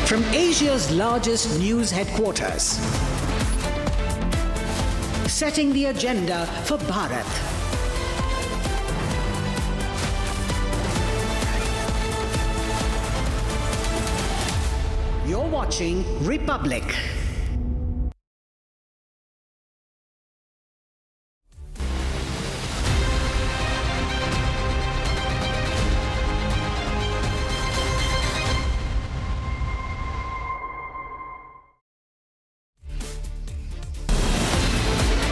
From Asia's largest news headquarters, setting the agenda for Bharat. You're watching Republic.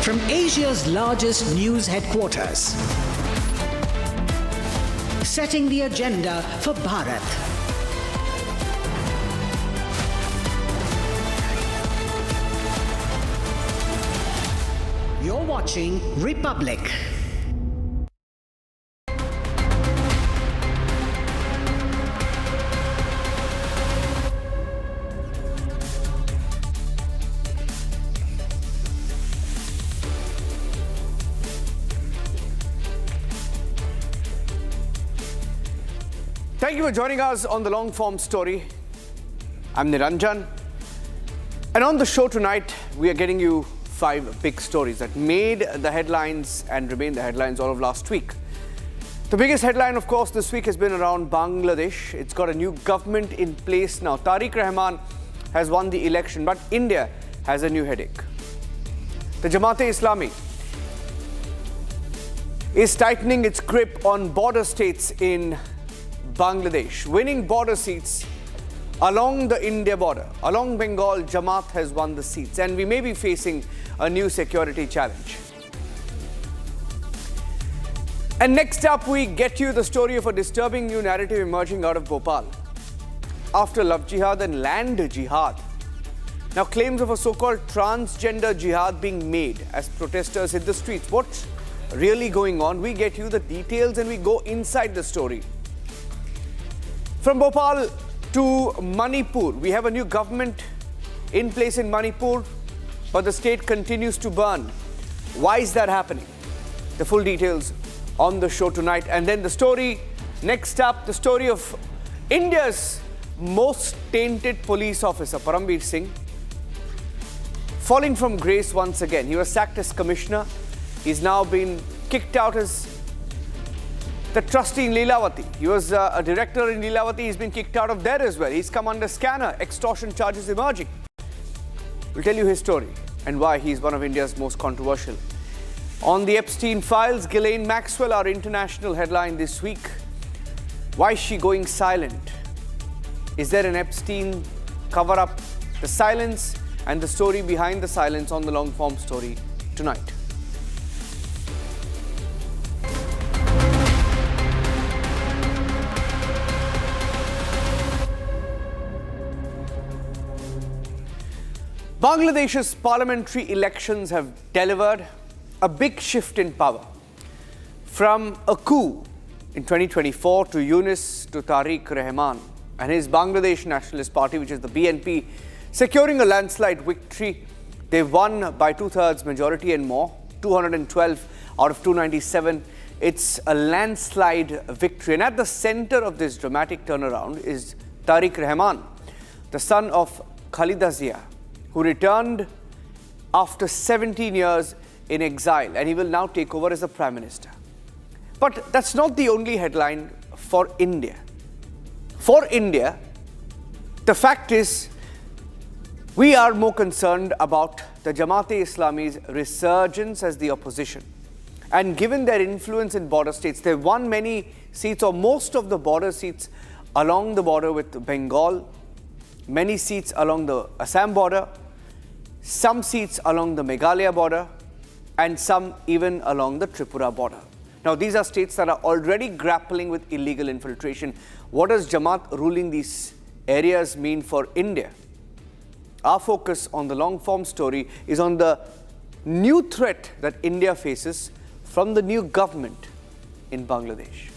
From Asia's largest news headquarters, setting the agenda for Bharat. You're watching Republic. Thank you for joining us on the long form story. I'm Niranjan. And on the show tonight, we are getting you 5 big stories that made the headlines and remain the headlines all of last week. The biggest headline, of course, this week has been around Bangladesh. It's got a new government in place now. Tarique Rahman has won the election, but India has a new headache. The Jamaat-e-Islami is tightening its grip on border states in Bangladesh, winning border seats along the India border. Along Bengal, Jamaat has won the seats, and we may be facing a new security challenge. And next up, we get you the story of a disturbing new narrative emerging out of Bhopal. After love jihad and land jihad, now claims of a so-called transgender jihad being made as protesters hit the streets. What's really going on? We get you the details and we go inside the story. From Bhopal to Manipur, we have a new government in place in Manipur, but the state continues to burn. Why is that happening? The full details on the show tonight. And then the story, next up, the story of India's most tainted police officer, Param Singh, falling from grace once again. He was sacked as commissioner. He's now been kicked out as the trustee in Lilavati. He was a director in Lilavati. He's been kicked out of there as well. He's come under scanner. Extortion charges emerging. We'll tell you his story and why he's one of India's most controversial. On the Epstein files, Ghislaine Maxwell, our international headline this week. Why is she going silent? Is there an Epstein cover-up? The silence and the story behind the silence on the long-form story tonight. Bangladesh's parliamentary elections have delivered a big shift in power. From a coup in 2024 to Yunus to Tarique Rahman and his Bangladesh Nationalist Party, which is the BNP, securing a landslide victory. They won by 2/3 majority and more, 212 out of 297. It's a landslide victory. And at the center of this dramatic turnaround is Tarique Rahman, the son of Khalida Zia, who returned after 17 years in exile, and he will now take over as the Prime Minister. But that's not the only headline for India. For India, the fact is, we are more concerned about the Jamaat-e-Islami's resurgence as the opposition. And given their influence in border states, they've won many seats or most of the border seats along the border with Bengal, many seats along the Assam border, some seats along the Meghalaya border, and some even along the Tripura border. Now, these are states that are already grappling with illegal infiltration. What does Jamaat ruling these areas mean for India? Our focus on the long-form story is on the new threat that India faces from the new government in Bangladesh.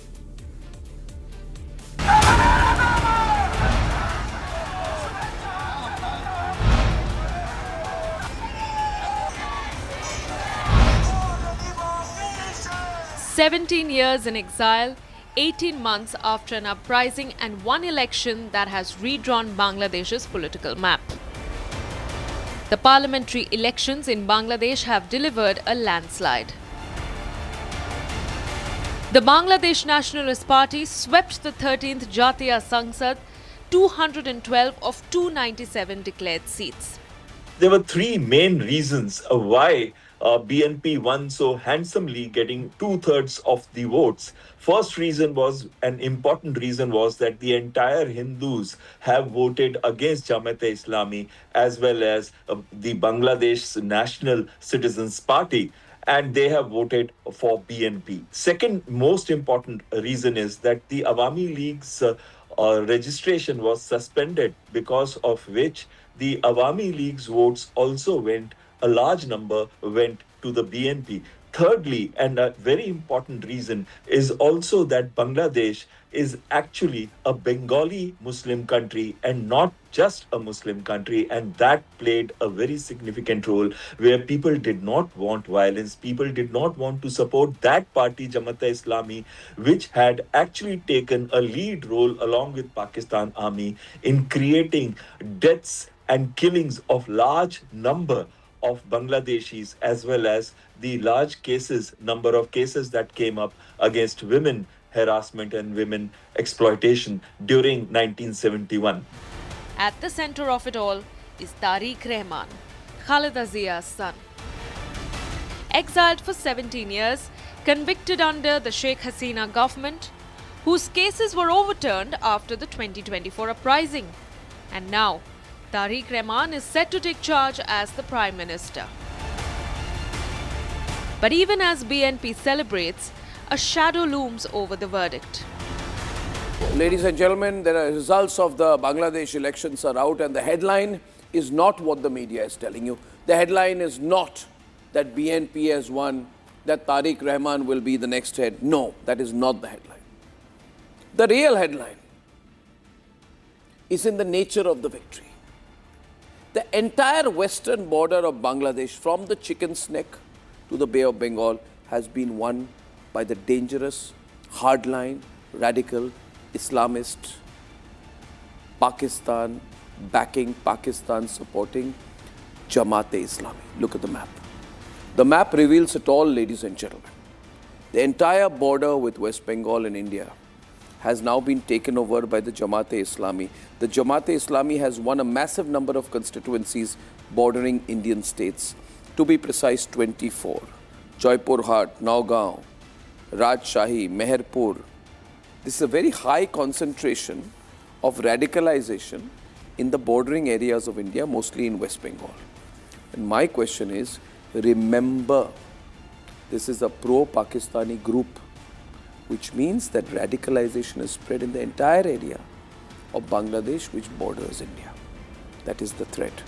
17 years in exile, 18 months after an uprising and one election that has redrawn Bangladesh's political map. The parliamentary elections in Bangladesh have delivered a landslide. The Bangladesh Nationalist Party swept the 13th Jatiya Sangsad, 212 of 297 declared seats. There were three main reasons why BNP won so handsomely, getting 2/3 of the votes. First reason was, an important reason was, that the entire Hindus have voted against Jamaat-e-Islami as well as the Bangladesh National Citizens Party, and they have voted for BNP. Second most important reason is that the Awami League's registration was suspended, because of which the Awami League's votes also went, a large number went to the BNP. Thirdly, and a very important reason, is also that Bangladesh is actually a Bengali Muslim country and not just a Muslim country, and that played a very significant role, where people did not want violence, people did not want to support that party, Jamaat-e-Islami, which had actually taken a lead role along with Pakistan Army in creating deaths and killings of large number of Bangladeshis, as well as the large number of cases that came up against women harassment and women exploitation during 1971. At the center of it all is Tarique Rahman, Khaleda Zia's son. Exiled for 17 years, convicted under the Sheikh Hasina government, whose cases were overturned after the 2024 uprising. And now, Tarique Rahman is set to take charge as the Prime Minister. But even as BNP celebrates, a shadow looms over the verdict. Ladies and gentlemen, the results of the Bangladesh elections are out, and the headline is not what the media is telling you. The headline is not that BNP has won, that Tarique Rahman will be the next head. No, that is not the headline. The real headline is in the nature of the victory. The entire western border of Bangladesh, from the Chicken's Neck to the Bay of Bengal, has been won by the dangerous, hardline, radical, Islamist, Pakistan backing, Pakistan supporting Jamaat-e-Islami. Look at the map. The map reveals it all, ladies and gentlemen. The entire border with West Bengal and India has now been taken over by the Jamaat-e-Islami. The Jamaat-e-Islami has won a massive number of constituencies bordering Indian states. To be precise, 24. Jaipur Hat, Nagaon, Rajshahi, Meherpur. This is a very high concentration of radicalization in the bordering areas of India, mostly in West Bengal. And my question is, remember, this is a pro-Pakistani group, which means that radicalization is spread in the entire area of Bangladesh, which borders India. That is the threat.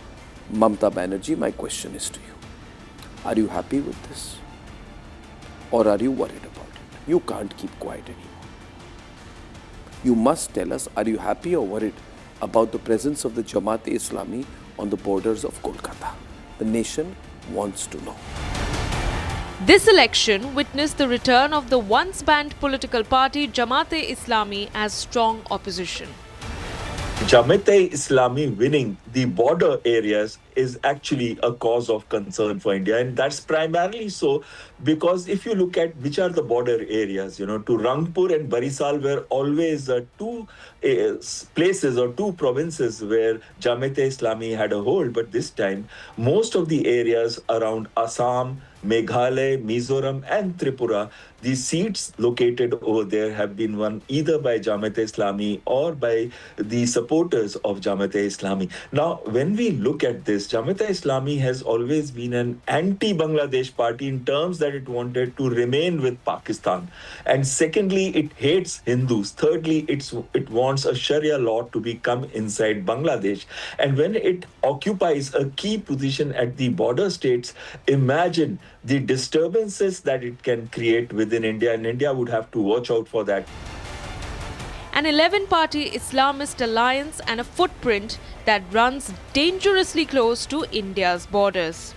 Mamata Banerjee, my question is to you. Are you happy with this? Or are you worried about it? You can't keep quiet anymore. You must tell us, are you happy or worried about the presence of the Jamaat-e-Islami on the borders of Kolkata? The nation wants to know. This election witnessed the return of the once banned political party Jamaat-e-Islami as strong opposition. Jamaat-e-Islami winning the border areas is actually a cause of concern for India, and that's primarily so because if you look at which are the border areas, to Rangpur and Barisal were always two places or two provinces where Jamaat-e-Islami had a hold, but this time most of the areas around Assam, Meghalaya, Mizoram and Tripura, the seats located over there have been won either by Jamaat-e-Islami or by the supporters of Jamaat-e-Islami. Now, when we look at this, Jamaat-e-Islami has always been an anti-Bangladesh party in terms that it wanted to remain with Pakistan. And secondly, it hates Hindus. Thirdly, it wants a Sharia law to become inside Bangladesh. And when it occupies a key position at the border states, imagine the disturbances that it can create within India, and India would have to watch out for that. An 11-party Islamist alliance and a footprint that runs dangerously close to India's borders.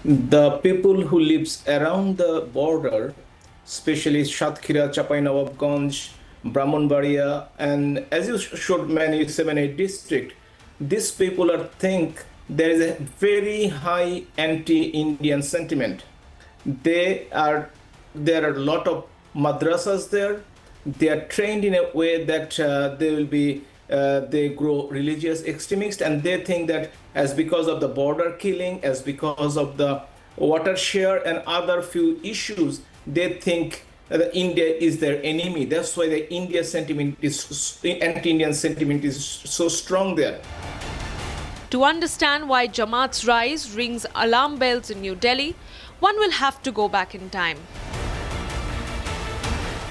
The people who lives around the border especially Shatkhira, Chapainawabganj, Brahmanbaria, and as you showed many 7-8 districts, these people think there is a very high anti-Indian sentiment. There are a lot of madrasas there. They are trained in a way that they grow religious extremists, and they think that as because of the border killing, as because of the water share and other few issues, they think that India is their enemy. That's why the anti-Indian sentiment is so strong there. To understand why Jamaat's rise rings alarm bells in New Delhi, one will have to go back in time.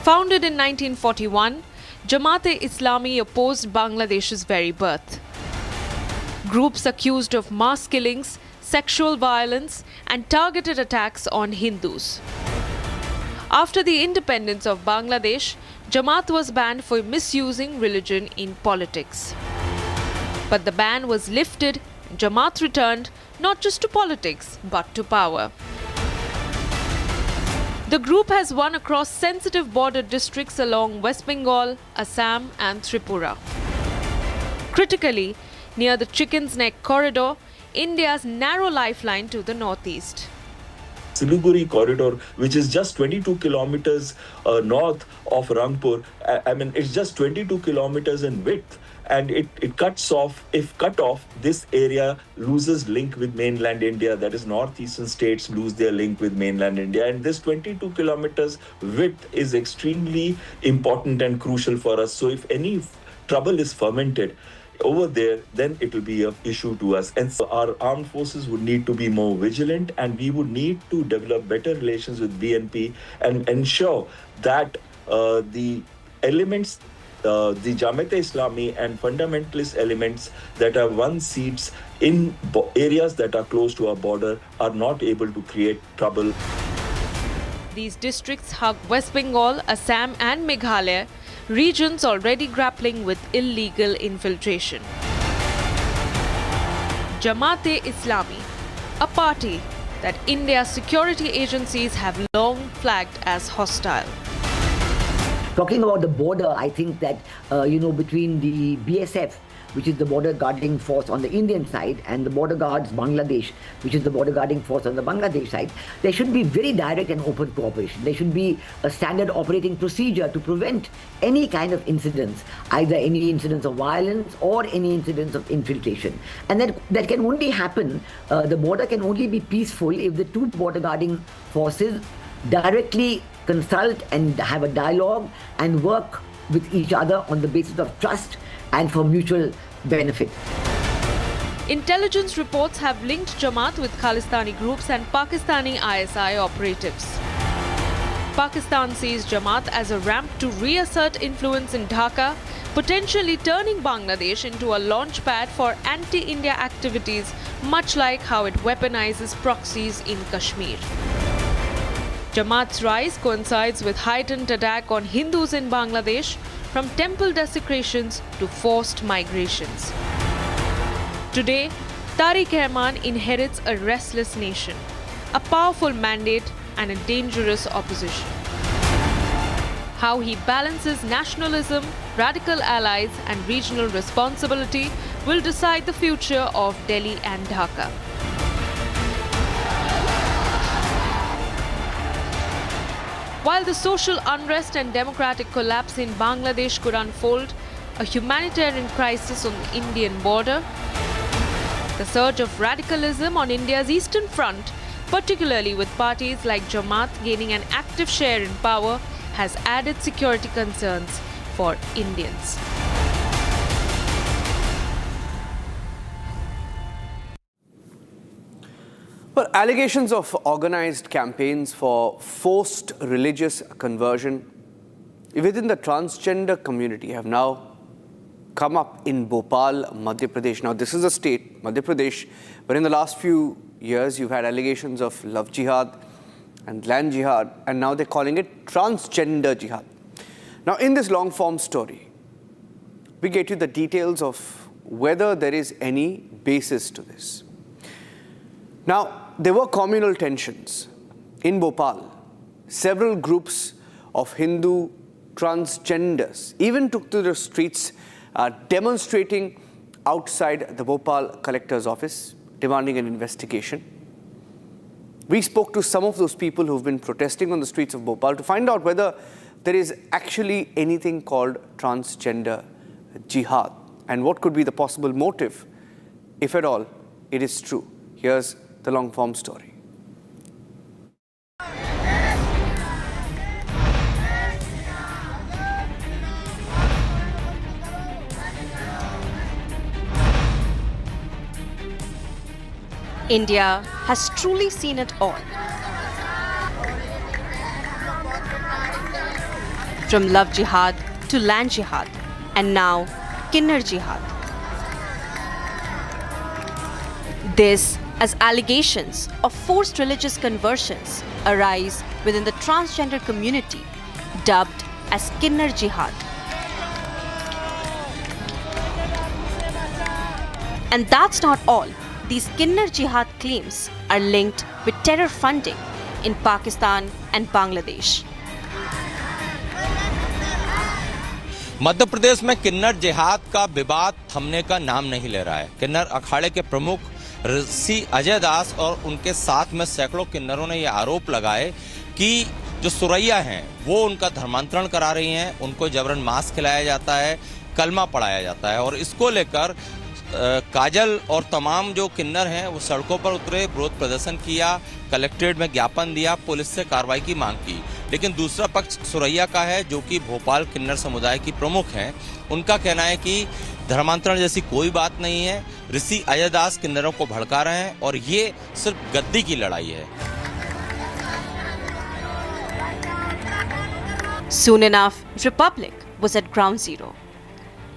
Founded in 1941, Jamaat-e-Islami opposed Bangladesh's very birth. Groups accused of mass killings, sexual violence, and targeted attacks on Hindus. After the independence of Bangladesh, Jamaat was banned for misusing religion in politics. But the ban was lifted, and Jamaat returned not just to politics, but to power. The group has won across sensitive border districts along West Bengal, Assam, and Tripura. Critically, near the Chicken's Neck corridor, India's narrow lifeline to the northeast. Siliguri corridor, which is just 22 kilometers north of Rangpur. It's just 22 kilometers in width, and it cuts off. If cut off, this area loses link with mainland India. That is, northeastern states lose their link with mainland India, and this 22 kilometers width is extremely important and crucial for us. So if any trouble is fermented over there, then it will be an issue to us. And so our armed forces would need to be more vigilant, and we would need to develop better relations with BNP and ensure that the elements, the Jamaat-e-Islami and fundamentalist elements that have won seats in areas that are close to our border are not able to create trouble. These districts hug West Bengal, Assam, and Meghalaya, regions already grappling with illegal infiltration. Jamaat-e-Islami, a party that India's security agencies have long flagged as hostile. Talking about the border, I think that, between the BSF, which is the border guarding force on the Indian side, and the border guards Bangladesh, which is the border guarding force on the Bangladesh side, there should be very direct and open cooperation. There should be a standard operating procedure to prevent any kind of incidents, either any incidents of violence or any incidents of infiltration. And that can only happen, the border can only be peaceful if the two border guarding forces directly consult and have a dialogue and work with each other on the basis of trust and for mutual benefit. Intelligence reports have linked Jamaat with Khalistani groups and Pakistani ISI operatives. Pakistan sees Jamaat as a ramp to reassert influence in Dhaka, potentially turning Bangladesh into a launchpad for anti-India activities, much like how it weaponizes proxies in Kashmir. Jamaat's rise coincides with heightened attack on Hindus in Bangladesh, from temple desecrations to forced migrations. Today, Tarique Rahman inherits a restless nation, a powerful mandate, and a dangerous opposition. How he balances nationalism, radical allies, and regional responsibility will decide the future of Delhi and Dhaka. While the social unrest and democratic collapse in Bangladesh could unfold, a humanitarian crisis on the Indian border, the surge of radicalism on India's eastern front, particularly with parties like Jamaat gaining an active share in power, has added security concerns for Indians. Well, allegations of organized campaigns for forced religious conversion within the transgender community have now come up in Bhopal, Madhya Pradesh. Now, this is a state, Madhya Pradesh, where in the last few years you've had allegations of love jihad and land jihad, and now they're calling it transgender jihad. Now, in this long-form story, we get you the details of whether there is any basis to this. Now, there were communal tensions in Bhopal several groups of Hindu transgenders even took to the streets demonstrating outside the Bhopal collector's office, demanding an investigation. We spoke to some of those people who've been protesting on the streets of Bhopal to find out whether there is actually anything called transgender jihad and what could be the possible motive, if at all it is true. Here's the long-form story. India has truly seen it all. From love jihad to land jihad, and now Kinnar jihad. This as allegations of forced religious conversions arise within the transgender community, dubbed as Kinnar jihad. And that's not all. These Kinnar jihad claims are linked with terror funding in Pakistan and Bangladesh. Madhya Pradesh में किन्नर जिहाद का विवाद थमने का नाम नहीं ले रहा है। किन्नर अखाड़े के प्रमुख ऋषि अजय दास और उनके साथ में सैकड़ों किन्नरों ने यह आरोप लगाए कि जो सुरैया हैं वो उनका धर्मांतरण करा रही हैं, उनको जबरन मांस खिलाया जाता है, कलमा पढ़ाया जाता है और इसको लेकर काजल और तमाम जो किन्नर हैं वो सड़कों पर उतरे, विरोध प्रदर्शन किया, कलेक्ट्रेट में ज्ञापन दिया, पुलिस से कार्रवाई की मांग की। लेकिन दूसरा पक्ष सुरैया का है जो कि भोपाल किन्नर समुदाय की प्रमुख हैं। उनका कहना है कि धर्मांतरण जैसी कोई बात नहीं है, ऋषि अजय दास किन्नरों को भड़का रहे हैं और ये सिर्फ गद्दी की लड़ाई है। Soon enough, Republic was at ground zero,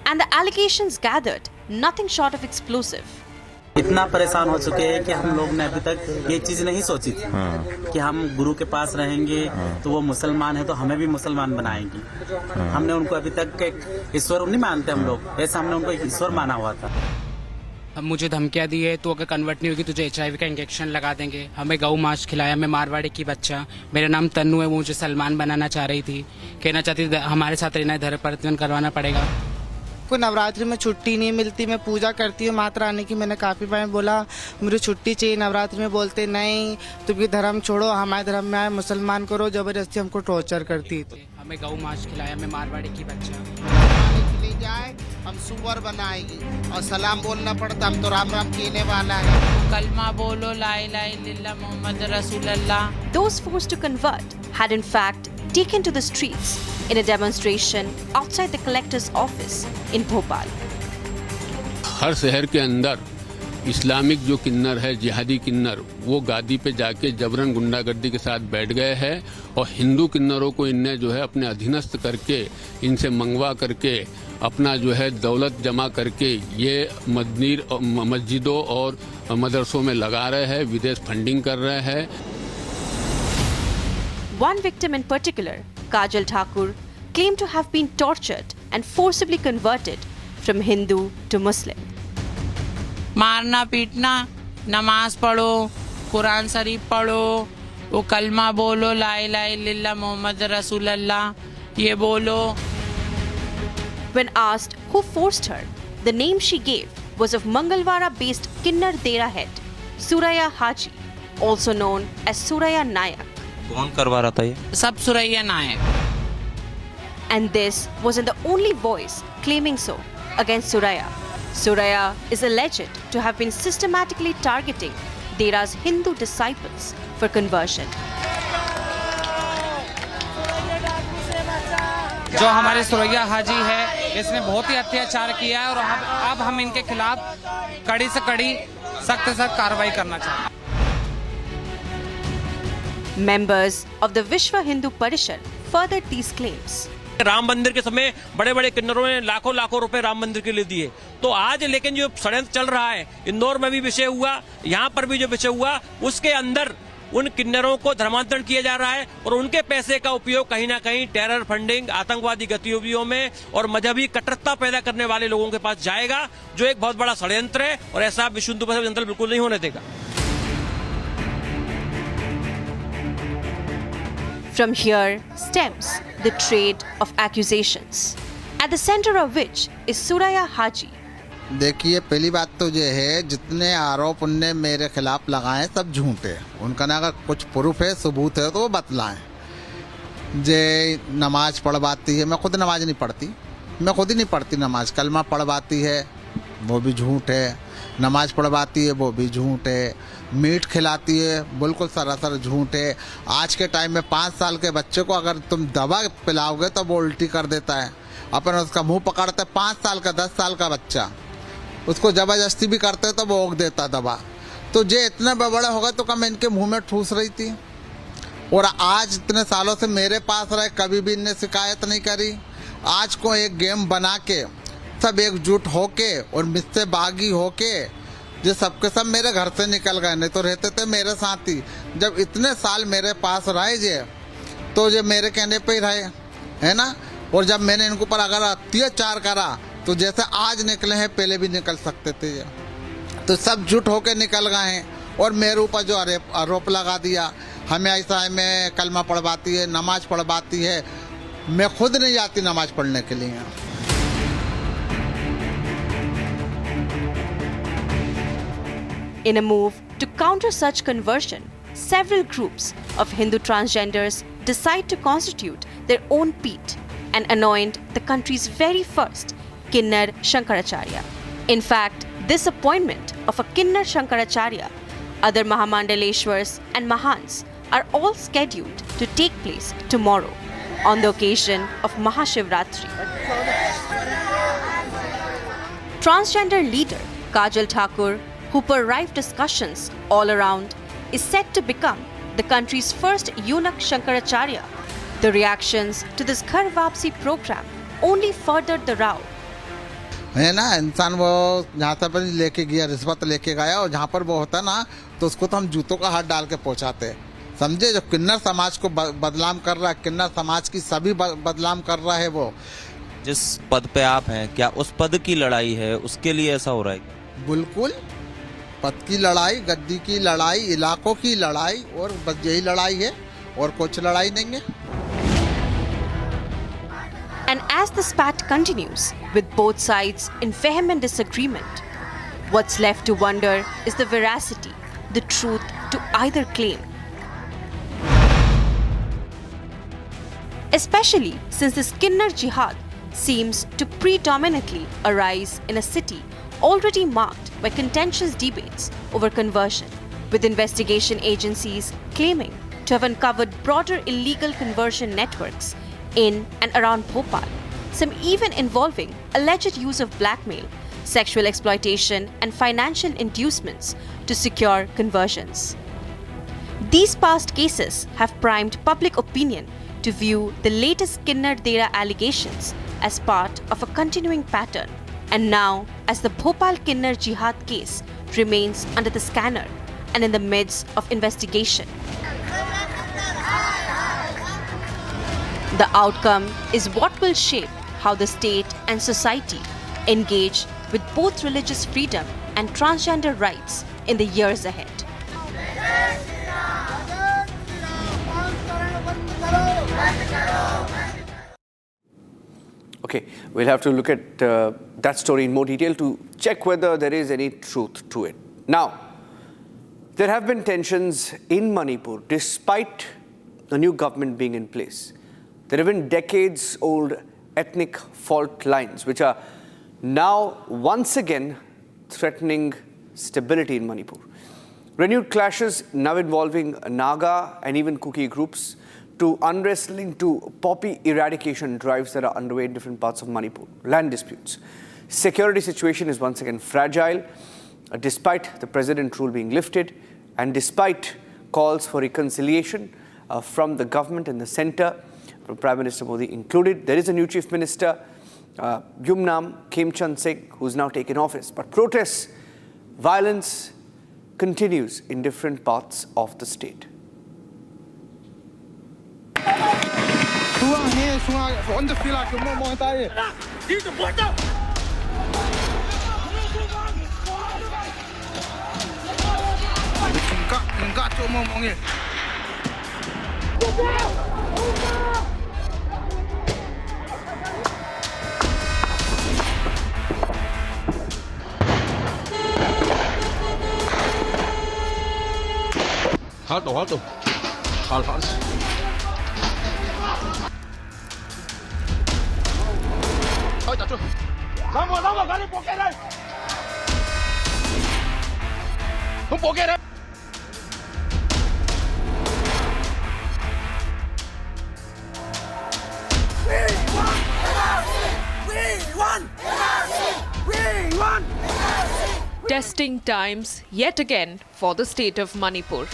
and the allegations gathered nothing short of explosive. इतना परेशान हो चुके हैं कि हम लोग ने अभी तक ये चीज नहीं सोची थी कि हम गुरु के पास रहेंगे तो वो मुसलमान है तो हमें भी मुसलमान बनाएंगी। हमने उनको अभी तक एक ईश्वर नहीं मानते हम लोग, ऐसा हमने उनको एक ईश्वर माना हुआ था। अब मुझे धमकियां दी है, तो अगर कन्वर्ट नहीं होगी तुझे HIV का इंजेक्शन लगा देंगे। हमें गऊ मांस खिलाया, मैं मारवाड़ी की बच्चा, मेरा नाम तन्नू है, वो मुझे सलमान बनाना चाह रही थी, कहना चाहती थी हमारे साथ रहना है, धर्म परिवर्तन करवाना पड़ेगा। कोई नवरात्रि में छुट्टी नहीं मिलती, मैं पूजा करती हूँ माता रानी की। मैंने काफ़ी बार बोला मुझे छुट्टी चाहिए नवरात्रि में, बोलते नहीं तुम ये धर्म छोड़ो, हमारे धर्म में आए, मुसलमान करो, जबरदस्ती हमको टॉर्चर करती है। हमें गऊ मांस खिलाया, मैं मारवाड़ी की बच्चा। ले जाए हम सुअर बनाएगी और सलाम बोलना पड़ता, हम तो राम राम कहने वाला है। कलमा बोलो ला इलाहा इल्लल्लाह मोहम्मद रसूलुल्लाह। Those forced to convert had in fact taken to the streets in a demonstration outside the collector's office in Bhopal. हर शहर के अंदर इस्लामिक जो किन्नर है, जिहादी किन्नर, वो गादी पे जाके जबरन गुंडागर्दी के साथ बैठ गए हैं और हिंदू किन्नरों को इनने जो है अपने अधीनस्थ करके, इनसे मंगवा करके, अपना जो है दौलत जमा करके ये मस्जिदों और मदरसों में लगा रहे हैं, विदेश फंडिंग कर रहे हैं। One victim in particular, Kajal Thakur, claimed to have been tortured and forcibly converted from Hindu to Muslim. मारना पीटना, नमाज पढ़ो, कुरान शरीफ पढ़ो, वो कलमा बोलो ला इलाहा इल्लल्लाह मोहम्मद रसूलुल्लाह, ये बोलो। When asked who forced her, the name she gave was of Mangalwara-based Kinnar Dera head, Suraya Haji, also known as Suraya Nayak. कौन करवा रहा था ये? सब सुरैया नायक। And this wasn't the only voice claiming so against Suraya. Suraya is alleged to have been systematically targeting Dera's Hindu disciples for conversion. जो हमारे सुरैया हाजी है, इसने बहुत ही अत्याचार किया है और अब हम इनके खिलाफ कड़ी से कड़ी, सख्त से सख्त कार्रवाई करना चाहते हैं। Members of the Vishwa Hindu Parishad furthered these claims. Ram मंदिर के समय बड़े बड़े किन्नरों ने लाखों लाखों रुपए राम मंदिर के लिए दिए, तो आज लेकिन जो षड्यंत्र चल रहा है, इंदौर में भी विषय हुआ, यहाँ पर भी जो विषय हुआ, उसके अंदर उन किन्नरों को धर्मांतरण किया जा रहा है और उनके पैसे का उपयोग कहीं ना कहीं टेरर फंडिंग, आतंकवादी गतिविधियों में और मजहबी कट्टरता पैदा करने वाले लोगों के पास जाएगा, जो एक बहुत बड़ा षड्यंत्र है और ऐसा विश्व हिंदू परिषद जनता बिल्कुल नहीं होने देगा। From here stems the trade of accusations, at the center of which is Suraya Haji. देखिए, पहली बात तो ये है, जितने आरोप उनने मेरे खिलाफ लगाए सब झूठ है। उनका ना अगर कुछ प्रूफ है, सबूत है तो वो बतलाएं। जे नमाज पढ़वाती है, मैं खुद नमाज नहीं पढ़ती, मैं खुद ही नहीं पढ़ती नमाज। कलमा पढ़वाती है वो भी झूठ है, नमाज पढ़वाती है वो भी झूठ है, मीट खिलाती है बिल्कुल सरासर झूठ है। आज के टाइम में 5 साल के बच्चे को अगर तुम दवा पिलाओगे तो वो उल्टी कर देता है, अपन उसका मुंह पकड़ते। 5 साल का 10 साल का बच्चा, उसको ज़बरदस्ती भी करते तो वो ओक देता दवा। तो जे इतना बड़ा होगा तो कम इनके मुंह में ठूस रही थी। और आज इतने सालों से मेरे पास रहे, कभी भी इनने शिकायत नहीं करी। आज को एक गेम बना के सब एकजुट होके और मुझसे बागी होके जो सबके सब मेरे घर से निकल गए, नहीं तो रहते थे मेरे साथ ही। जब इतने साल मेरे पास रहे जे तो ये मेरे कहने पे ही रहे, है ना। और जब मैंने इनके ऊपर अगर अत्याचार करा तो जैसे आज निकले हैं पहले भी निकल सकते थे ये, तो सब जुट होके निकल गए हैं। और मेरे ऊपर जो आरोप लगा दिया, हमें ऐसा है, मैं कलमा पढ़वाती है, नमाज पढ़वाती है, मैं खुद नहीं जाती नमाज पढ़ने के लिए। In a move to counter such conversion, several groups of Hindu transgenders decide to constitute their own Peeth and anoint the country's very first Kinnar Shankaracharya. In fact, this appointment of a Kinnar Shankaracharya, other Mahamandaleshwars and Mahans are all scheduled to take place tomorrow on the occasion of Mahashivratri. Transgender leader Kajal Thakur, who derived discussions all around, is set to become the country's first eunuch Shankaracharya. The reactions to this Ghar Vapsi program only furthered the row. है ना, इंसान वो जहाँ से पर लेके गया, रिश्वत लेके गया, और जहाँ पर वो होता ना तो उसको तो हम जूतों का हाथ डाल के पहुँचाते हैं। समझे, जो किन्नर समाज को बदनाम कर रहा है, किन्नर समाज की सभी बदनाम कर रहा है वो। जिस पद पे आप हैं, क्या उस पद की लड़ाई है, उसके लिए ऐसा हो रहा है? बिल्कुल, पद की लड़ाई, गद्दी की लड़ाई, इलाकों की लड़ाई, और बस यही लड़ाई है और कुछ लड़ाई नहीं है। And as the spat continues, with both sides in vehement disagreement, what's left to wonder is the veracity, the truth to either claim. Especially since this Kinnar Jihad seems to predominantly arise in a city already marked by contentious debates over conversion, with investigation agencies claiming to have uncovered broader illegal conversion networks in and around Bhopal, some even involving alleged use of blackmail, sexual exploitation, and financial inducements to secure conversions. These past cases have primed public opinion to view the latest Kinnar Dera allegations as part of a continuing pattern, and now as the Bhopal Kinnar Jihad case remains under the scanner and in the midst of investigation. The outcome is what will shape how the state and society engage with both religious freedom and transgender rights in the years ahead. Okay, we'll have to look at that story in more detail to check whether there is any truth to it. Now, there have been tensions in Manipur despite the new government being in place. There have been decades-old ethnic fault lines which are now once again threatening stability in Manipur. Renewed clashes now involving Naga and even Kuki groups, to unrest linked to poppy eradication drives that are underway in different parts of Manipur, land disputes. Security situation is once again fragile, despite the president rule being lifted and despite calls for reconciliation from the government and the centre, from Prime Minister Modi included. There is a new Chief Minister, Yumnam Khemchand Singh, who's now taken office. But protests, violence continues in different parts of the state. Halt doch. Halt. Ôi, tập trung. Xong rồi, cái đi bộ kia đây. Không bộ kia đây. We won! Testing times yet again for the state of Manipur.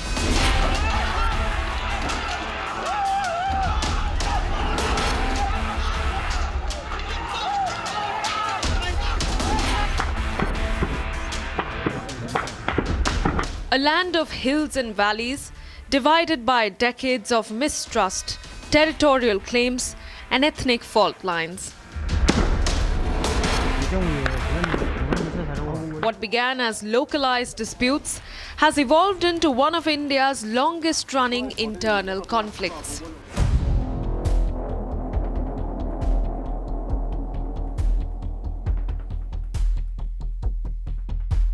A land of hills and valleys, divided by decades of mistrust, territorial claims, and ethnic fault lines. What began as localized disputes has evolved into one of India's longest-running internal conflicts.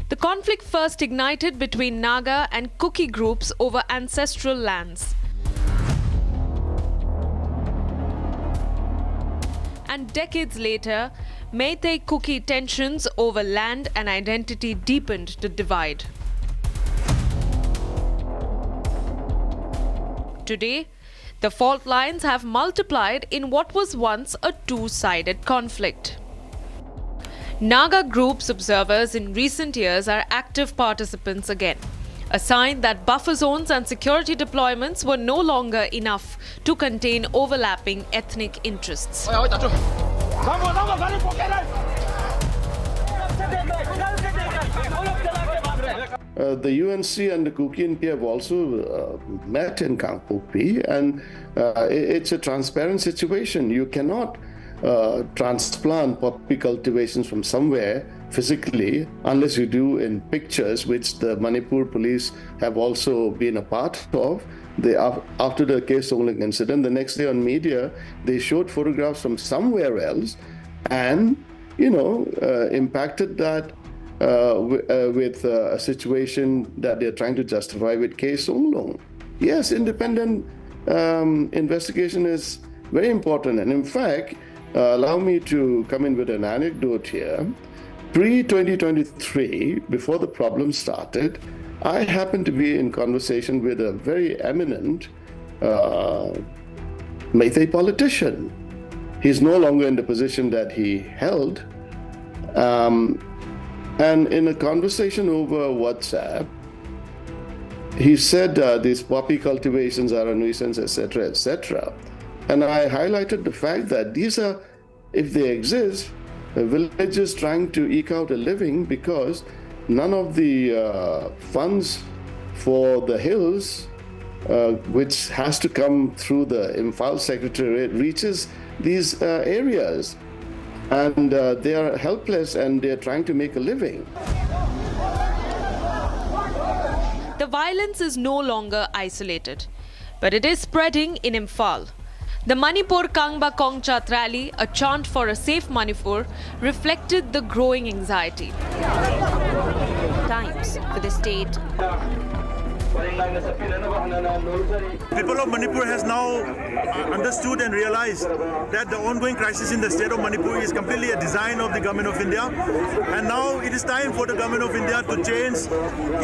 The conflict first ignited between Naga and Kuki groups over ancestral lands. And decades later, Meitei-Kuki tensions over land and identity deepened the divide. Today, the fault lines have multiplied in what was once a two-sided conflict. Naga groups observers in recent years are active participants again, a sign that buffer zones and security deployments were no longer enough to contain overlapping ethnic interests. The UNC and the Kuki NP have also met in Kangpokpi, and it's a transparent situation. You cannot transplant poppy cultivations from somewhere physically unless you do in pictures, which the Manipur police have also been a part of. After the Case Songling incident, the next day on media, they showed photographs from somewhere else and, impacted that with a situation that they're trying to justify with Case Songling. Yes, independent investigation is very important. And in fact, allow me to come in with an anecdote here. Pre-2023, before the problem started, I happened to be in conversation with a very eminent Meitei politician. He's no longer in the position that he held. And in a conversation over WhatsApp, he said these poppy cultivations are a nuisance, etc., etc. And I highlighted the fact that these are, if they exist, villages trying to eke out a living because none of the funds for the hills, which has to come through the Imphal Secretariat, reaches these areas. And they are helpless and they're trying to make a living. The violence is no longer isolated, but it is spreading in Imphal. The Manipur Kangba Kongchat rally, a chant for a safe Manipur, reflected the growing anxiety. Times for the state. People of Manipur has now understood and realized that the ongoing crisis in the state of Manipur is completely a design of the government of India. And now it is time for the government of India to change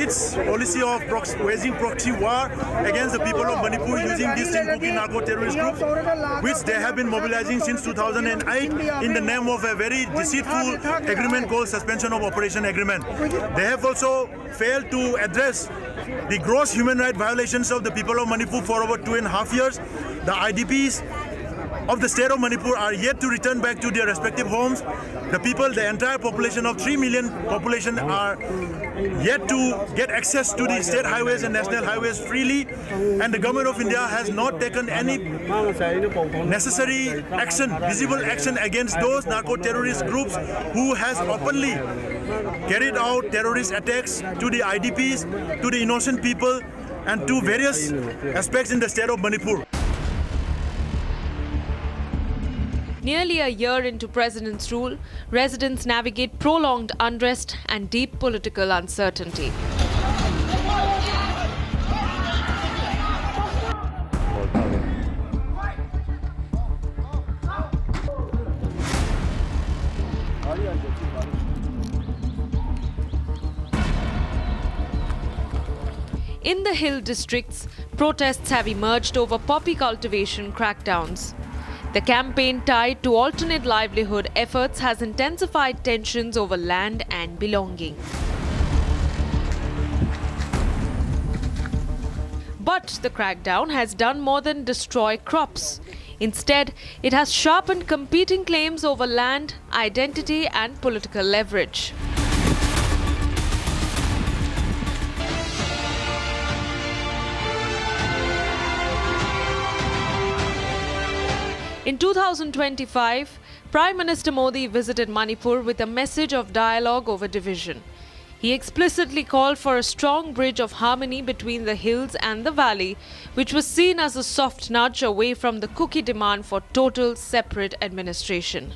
its policy of waging proxy war against the people of Manipur using these Kuki narco-terrorist groups, which they have been mobilizing since 2008 in the name of a very deceitful agreement called Suspension of Operation Agreement. They have also failed to address the gross human rights violations of the people of Manipur for over 2.5 years. The IDPs of the state of Manipur are yet to return back to their respective homes. The people, the entire population of 3 million population are yet to get access to the state highways and national highways freely. And the government of India has not taken any necessary action, visible action against those narco-terrorist groups who has openly carried out terrorist attacks to the IDPs, to the innocent people, and to various aspects in the state of Manipur. Nearly a year into President's rule, residents navigate prolonged unrest and deep political uncertainty. In the hill districts, protests have emerged over poppy cultivation crackdowns. The campaign tied to alternate livelihood efforts has intensified tensions over land and belonging. But the crackdown has done more than destroy crops. Instead, it has sharpened competing claims over land, identity, and political leverage. In 2025, Prime Minister Modi visited Manipur with a message of dialogue over division. He explicitly called for a strong bridge of harmony between the hills and the valley, which was seen as a soft nudge away from the Kuki demand for total separate administration.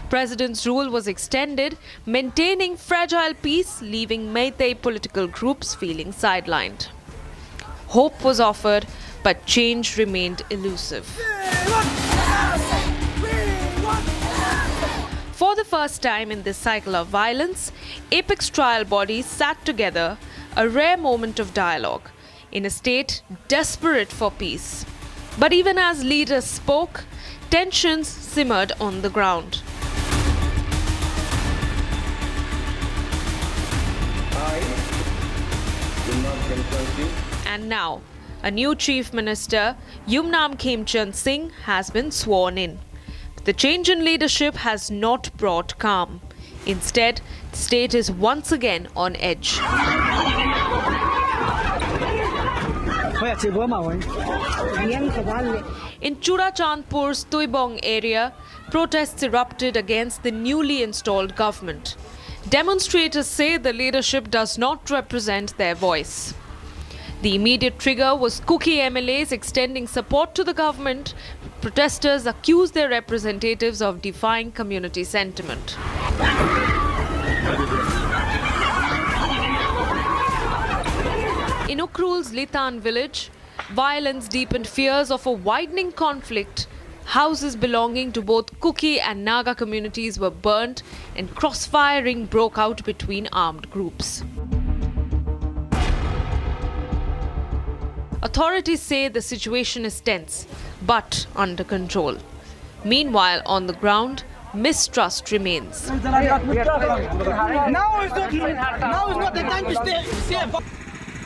President's rule was extended, maintaining fragile peace, leaving Meitei political groups feeling sidelined. Hope was offered, but change remained elusive. For the first time in this cycle of violence, apex trial bodies sat together, a rare moment of dialogue, in a state desperate for peace. But even as leaders spoke, tensions simmered on the ground. And now, a new Chief Minister, Yumnam Khemchand Singh, has been sworn in. The change in leadership has not brought calm. Instead, the state is once again on edge. In Churachandpur's Tuibong area, protests erupted against the newly installed government. Demonstrators say the leadership does not represent their voice. The immediate trigger was Kuki MLAs extending support to the government. Protesters accused their representatives of defying community sentiment. In Ukrul's Litan village, violence deepened fears of a widening conflict. Houses belonging to both Kuki and Naga communities were burnt, and crossfiring broke out between armed groups. Authorities say the situation is tense, but under control. Meanwhile, on the ground, mistrust remains. Now is not the time to stay.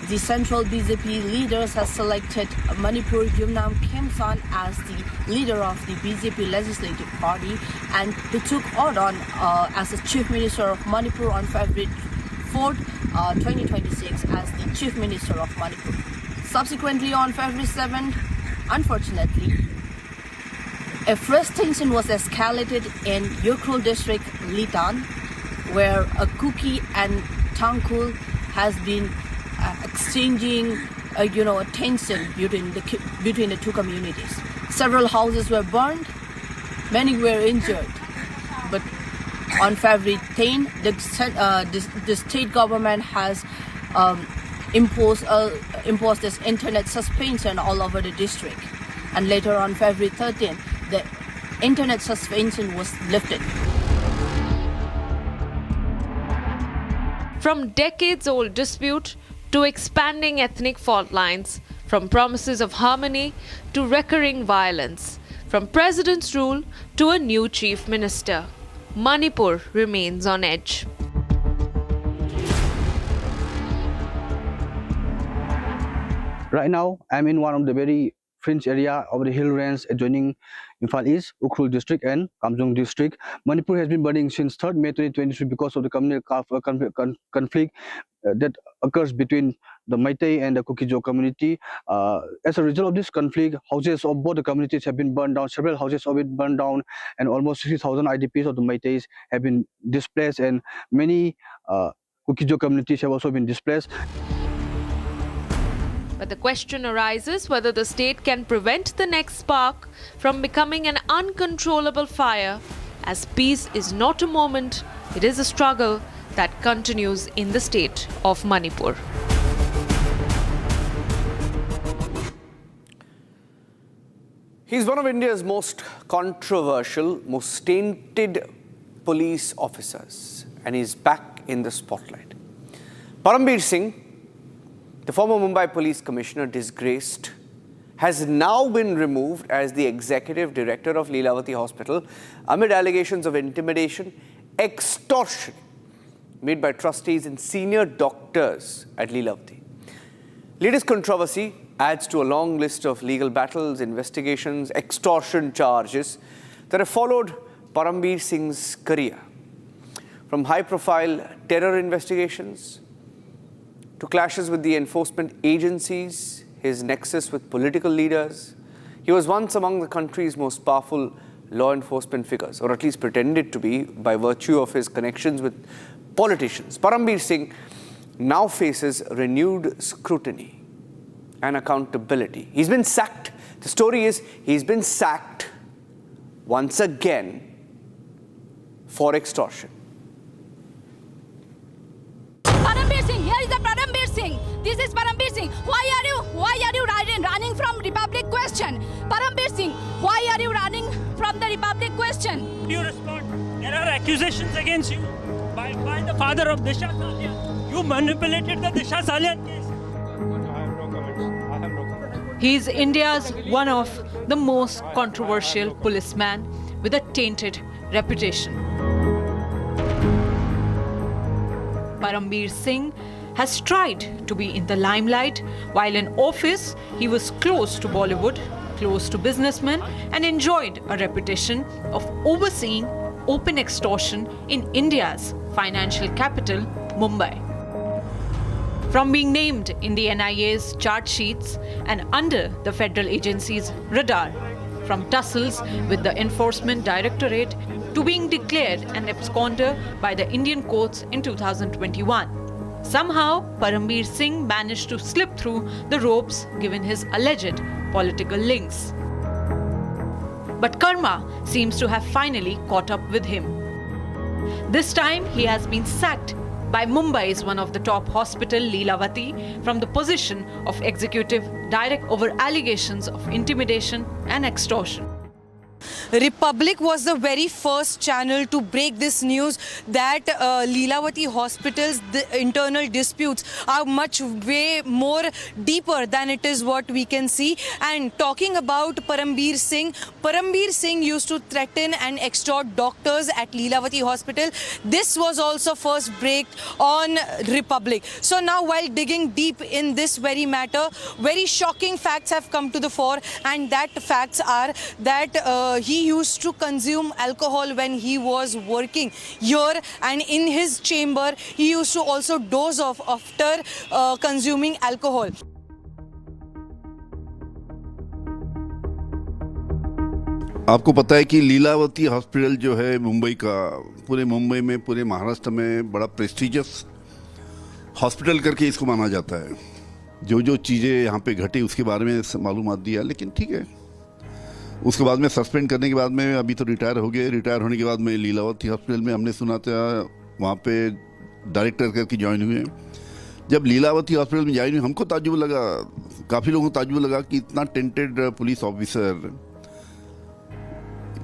The central BJP leaders have selected Manipur Yumnam Khemchand as the leader of the BJP Legislative Party, and he took on as the Chief Minister of Manipur on February 4th, 2026 as the Chief Minister of Manipur. Subsequently, on February 7th, unfortunately, a fresh tension was escalated in Ukrul district, Litan, where a Kuki and Tangkul has been exchanging, a tension between the two communities. Several houses were burned, many were injured. But on February 10, the state government has imposed this internet suspension all over the district. And later on February 13, the internet suspension was lifted. From decades-old dispute to expanding ethnic fault lines, from promises of harmony to recurring violence, from president's rule to a new chief minister, Manipur remains on edge. Right now, I'm in one of the very fringe area of the hill range adjoining Imphal East, Ukrul district and Kamjong district. Manipur has been burning since 3rd May 2023 because of the conflict that occurs between the Meitei and the Kuki-Jo community. As a result of this conflict, houses of both the communities have been burned down, several houses of it burned down, and almost 60,000 IDPs of the Meiteis have been displaced, and many Kuki-Jo communities have also been displaced. But the question arises whether the state can prevent the next spark from becoming an uncontrollable fire, as peace is not a moment, it is a struggle that continues in the state of Manipur. He's one of India's most controversial, most tainted police officers, and he's back in the spotlight. Param Singh, the former Mumbai police commissioner, disgraced, has now been removed as the executive director of Lilavati Hospital amid allegations of intimidation, extortion made by trustees and senior doctors at Lilavati. Latest controversy adds to a long list of legal battles, investigations, extortion charges that have followed Param Singh's career. From high-profile terror investigations to clashes with the enforcement agencies, his nexus with political leaders, he was once among the country's most powerful law enforcement figures, or at least pretended to be by virtue of his connections with politicians. Param Singh now faces renewed scrutiny and accountability. He's been sacked. The story is he's been sacked once again for extortion. Param Singh, here is the Param Singh. This is Param Singh. Why are you running from Republic question? Param Singh, why are you running from the Republic question? You respond. There are accusations against you by the father of Disha Salian. You manipulated the Disha Salian case. He is India's one of the most controversial policemen with a tainted reputation. Param Singh has tried to be in the limelight. While in office, he was close to Bollywood, close to businessmen, and enjoyed a reputation of overseeing open extortion in India's financial capital, Mumbai. From being named in the NIA's charge sheets and under the federal agency's radar, from tussles with the Enforcement Directorate to being declared an absconder by the Indian courts in 2021. Somehow, Param Singh managed to slip through the ropes given his alleged political links. But karma seems to have finally caught up with him. This time, he has been sacked by Mumbai's one of the top hospital, Lilavati, from the position of executive director over allegations of intimidation and extortion. Republic was the very first channel to break this news that Lilavati Hospital's internal disputes are way more deeper than it is what we can see. And talking about Param Singh used to threaten and extort doctors at Lilavati Hospital. This was also first breaked on Republic. So now, while digging deep in this very matter, very shocking facts have come to the fore, and that facts are that he used to consume alcohol when he was working here, and in his chamber he used to also doze off after consuming alcohol. आपको पता है कि Lilavati hospital जो है मुंबई का, पूरे मुंबई में, पूरे महाराष्ट्र में बड़ा प्रेस्टिजियस हॉस्पिटल करके इसको माना जाता है. जो जो चीज़ें यहाँ पे घटी उसके बारे में मालूमात दिया, लेकिन ठीक है. उसके बाद में सस्पेंड करने के बाद में अभी तो रिटायर हो गए. रिटायर होने के बाद में लीलावती हॉस्पिटल में हमने सुना था वहाँ पे डायरेक्टर करके ज्वाइन हुए. जब लीलावती हॉस्पिटल में ज्वाइन हुए हमको ताज्जुब लगा, काफ़ी लोगों को ताज्जुब लगा कि इतना टेंटेड पुलिस ऑफिसर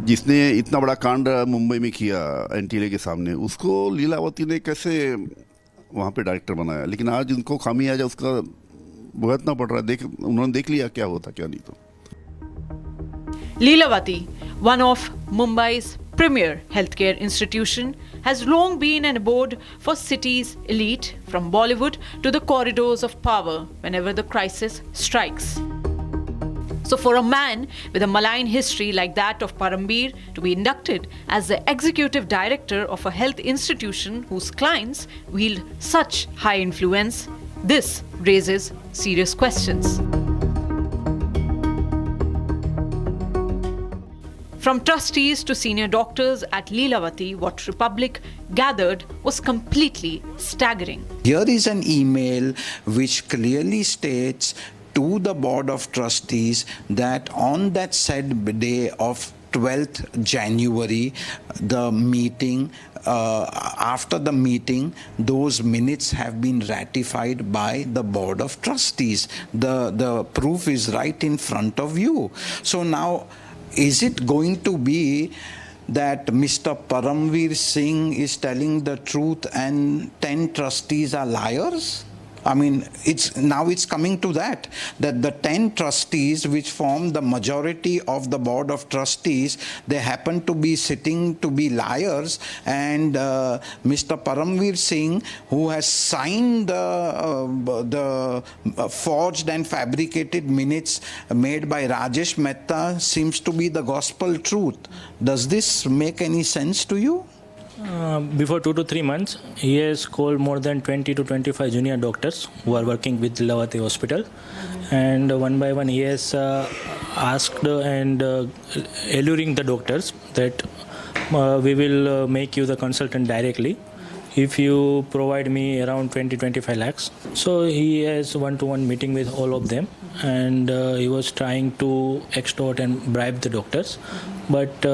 जिसने इतना बड़ा कांड मुंबई में किया एनटीए के सामने, उसको लीलावती ने कैसे वहाँ पे डायरेक्टर बनाया. लेकिन आज उनको खामियाजा उसका भुगतना पड़ रहा है. उन्होंने देख लिया क्या होता क्या नहीं. तो Lilavati, one of Mumbai's premier healthcare institution, has long been an abode for city's elite, from Bollywood to the corridors of power whenever the crisis strikes. So for a man with a malign history like that of Parambir to be inducted as the executive director of a health institution whose clients wield such high influence This raises serious questions. From trustees to senior doctors at Lilavati, what Republic gathered was completely staggering. Here is an email which clearly states to the Board of Trustees that on that said day of 12th January, the meeting, after the meeting, those minutes have been ratified by the Board of Trustees. The proof is right in front of you. So now, is it going to be that Mr. Paramveer Singh is telling the truth and 10 trustees are liars? I mean, it's coming to that the 10 trustees which form the majority of the Board of Trustees, they happen to be sitting to be liars, and Mr. Paramveer Singh, who has signed the forged and fabricated minutes made by Rajesh Mehta, seems to be the gospel truth. Does this make any sense to you? Before 2 to 3 months, he has called more than 20 to 25 junior doctors who are working with Lilavati Hospital, and one by one he has asked and alluring the doctors that we will make you the consultant directly if you provide me around 20-25 lakhs. So he has one-to-one meeting with all of them, and he was trying to extort and bribe the doctors. But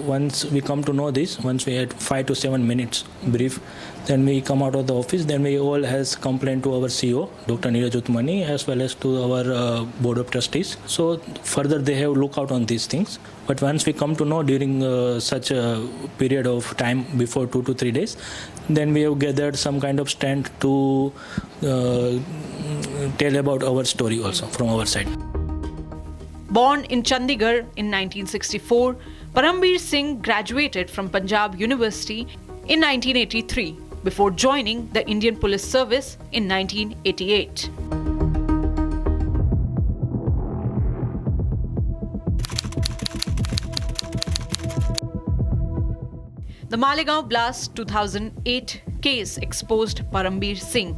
once we come to know this, once we had 5 to 7 minutes brief, then we come out of the office, then we all has complained to our CEO, Dr. Neeraj Utmani, as well as to our Board of Trustees. So further they have look out on these things. But once we come to know during such a period of time before 2 to 3 days, then we have gathered some kind of stand to tell about our story also from our side. Born in Chandigarh in 1964, Paramveer Singh graduated from Punjab University in 1983 before joining the Indian Police Service in 1988. The Malegaon Blast 2008 case exposed Paramveer Singh.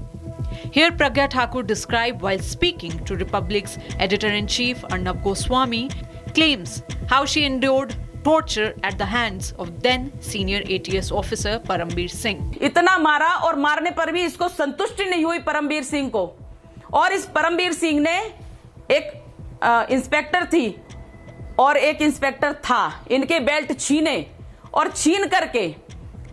Here Pragya Thakur described while speaking to Republic's editor-in-chief Arnab Goswami claims how she endured torture at the hands of then senior ATS officer Paramveer Singh. इतना मारा और मारने पर भी इसको संतुष्टि नहीं हुई परमवीर सिंह को, और इस परमवीर सिंह ने एक इंस्पेक्टर थी और एक इंस्पेक्टर था, इनके बेल्ट छीने और छीन करके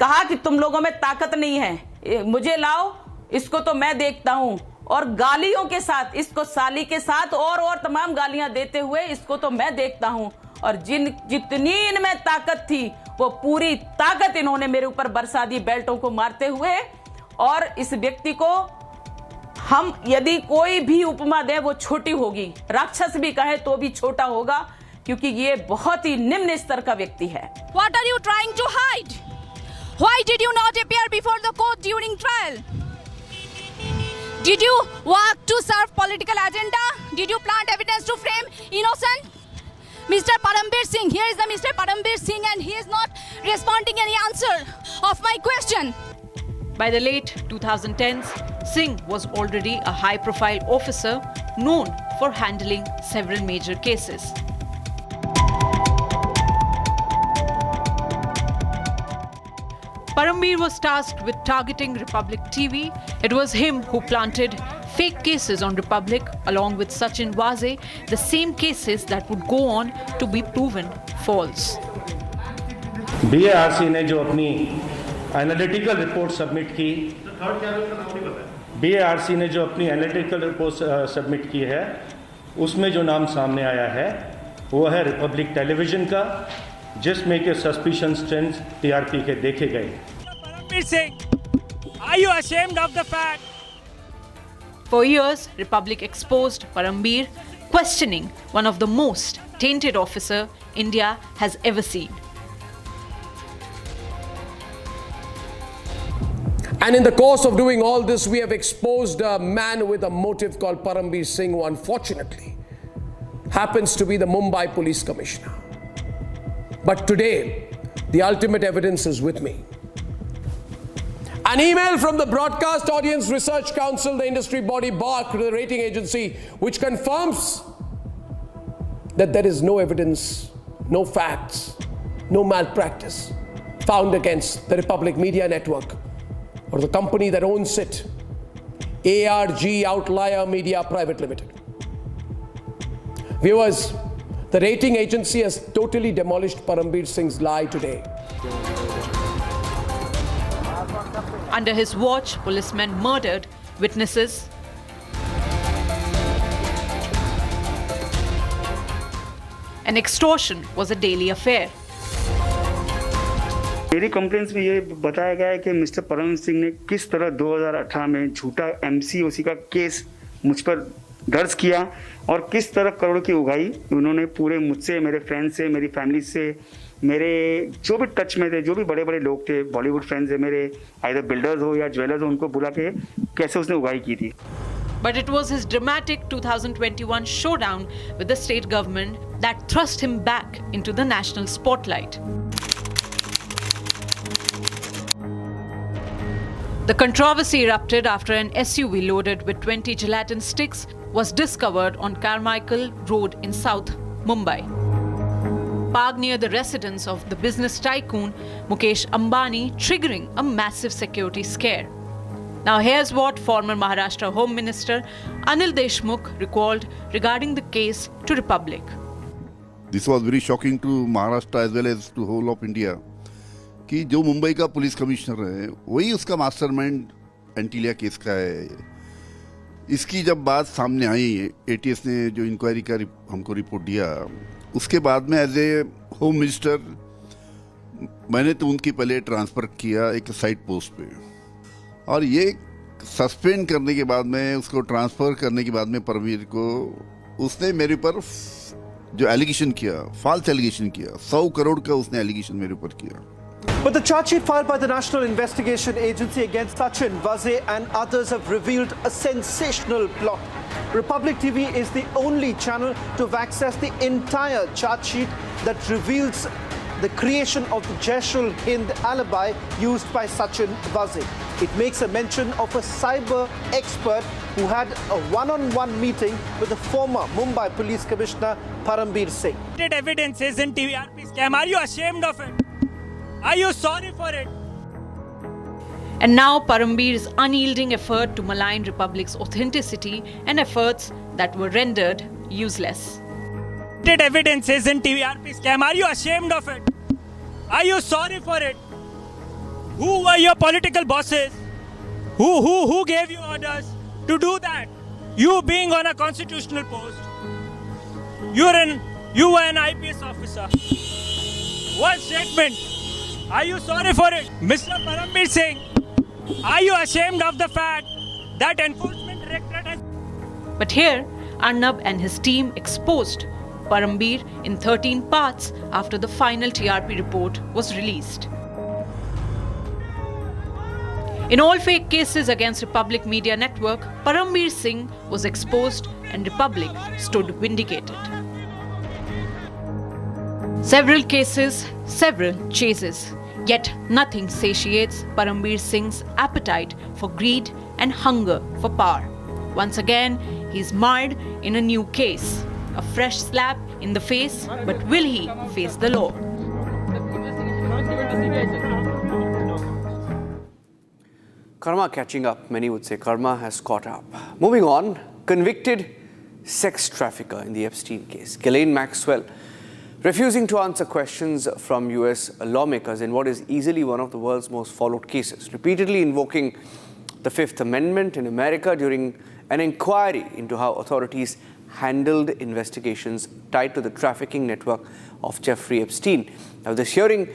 कहा कि तुम लोगों में ताकत नहीं है, मुझे लाओ, इसको तो मैं देखता हूं, और गालियों के साथ, इसको साली के साथ और तमाम गालियां देते हुए इसको तो मैं देखता हूं, और जितनी इनमें ताकत थी वो पूरी ताकत इन्होंने मेरे ऊपर बरसा दी बेल्टों को मारते हुए। और इस व्यक्ति को हम यदि कोई भी उपमा दे वो छोटी होगी, राक्षस भी कहे तो भी छोटा होगा, क्योंकि ये बहुत ही निम्न स्तर का व्यक्ति है। What are you trying to hide? Why did you not appear before the court during trial? Did you work to serve political agenda? Did you plant evidence to frame innocent? Mr. Paramveer Singh, here is the Mr. Paramveer Singh, and he is not responding any answer of my question. By the late 2010s, Singh was already a high-profile officer known for handling several major cases. Paramveer was tasked with targeting Republic TV. It was him who planted fake cases on Republic along with Sachin Waze, the same cases that would go on to be proven false. BARC ने जो अपनी analytical report submit की, BARC ने जो अपनी analytical report submit की है, उसमें जो नाम सामने आया है वो है रिपब्लिक टेलीविजन का, जिसमें के सस्पिशन स्ट्रेंड्स TRP के देखे गए। Paramveer Singh, are you ashamed of the fact? For years, Republic exposed Paramveer, questioning one of the most tainted officer India has ever seen. And in the course of doing all this, we have exposed a man with a motive called Paramveer Singh, who unfortunately happens to be the Mumbai Police Commissioner. But today, the ultimate evidence is with me. An email from the Broadcast Audience Research Council, the industry body BARC, the rating agency, which confirms that there is no evidence, no facts, no malpractice found against the Republic Media Network or the company that owns it, ARG Outlier Media Private Limited. Viewers, the rating agency has totally demolished Parambir Singh's lie today. Under his watch, policemen murdered witnesses, and extortion was a daily affair. मेरी complaints में ये बताया गया है कि mister परम सिंह ने किस तरह 2018 में झूठा एमसीओसी का केस मुझ पर दर्ज किया और किस तरह करोड़ की उगाही उन्होंने पूरे मुझसे, मेरे फ्रेंड से, मेरी फैमिली से, मेरे जो भी टच में थे, जो भी बड़े बड़े लोग थे, बॉलीवुड फ्रेंड्स है मेरे, आइदर बिल्डर्स हो या ज्वेलर्स हो, उनको बुला के कैसे उसने उगाही की थी. But it was his dramatic 2021 showdown with the state government that thrust him back into the national spotlight. The controversy erupted after an SUV loaded with 20 gelatin sticks was discovered on Carmichael Road in South Mumbai, parked near the residence of the business tycoon Mukesh Ambani, triggering a massive security scare. Now here's what former Maharashtra Home Minister Anil Deshmukh recalled regarding the case to Republic. This was very shocking to Maharashtra as well as to whole of India. कि जो मुंबई का police commissioner है वही उसका mastermind Antilia case का है. इसकी जब बात सामने आई, एटीएस ने जो इंक्वायरी का हमको रिपोर्ट दिया, उसके बाद में एज ए होम मिनिस्टर मैंने तो उनकी पहले ट्रांसफ़र किया एक साइड पोस्ट पे, और ये सस्पेंड करने के बाद में उसको ट्रांसफ़र करने के बाद में परमवीर को उसने मेरे ऊपर जो एलिगेशन किया, फॉल्स एलिगेशन किया, 100 करोड़ का उसने एलिगेशन मेरे ऊपर किया. But the charge sheet filed by the National Investigation Agency against Sachin, Vaze and others have revealed a sensational plot. Republic TV is the only channel to have accessed the entire charge sheet that reveals the creation of the Jaish-ul-Hind alibi used by Sachin Vaze. It makes a mention of a cyber expert who had a one-on-one meeting with the former Mumbai Police Commissioner Parambir Singh. Evidence is in TRP scam. Are you ashamed of it? Are you sorry for it? And now Parambir's unyielding effort to malign Republic's authenticity and efforts that were rendered useless. Evidence is in TRP scam. Are you ashamed of it? Are you sorry for it? Who were your political bosses? Who gave you orders to do that? You being on a constitutional post. You were an IPS officer. What statement? Are you sorry for it? Mr. Parambir Singh, are you ashamed of the fact that Enforcement Directorate has... But here, Arnab and his team exposed Parambir in 13 parts after the final TRP report was released. In all fake cases against Republic Media Network, Parambir Singh was exposed and Republic stood vindicated. Several cases, several chases. Yet nothing satiates Parambir Singh's appetite for greed and hunger for power. Once again, he's marred in a new case. A fresh slap in the face, but will he face the law? Karma catching up, many would say karma has caught up. Moving on, convicted sex trafficker in the Epstein case, Ghislaine Maxwell, refusing to answer questions from US lawmakers in what is easily one of the world's most followed cases, repeatedly invoking the Fifth Amendment in America during an inquiry into how authorities handled investigations tied to the trafficking network of Jeffrey Epstein. Now, this hearing,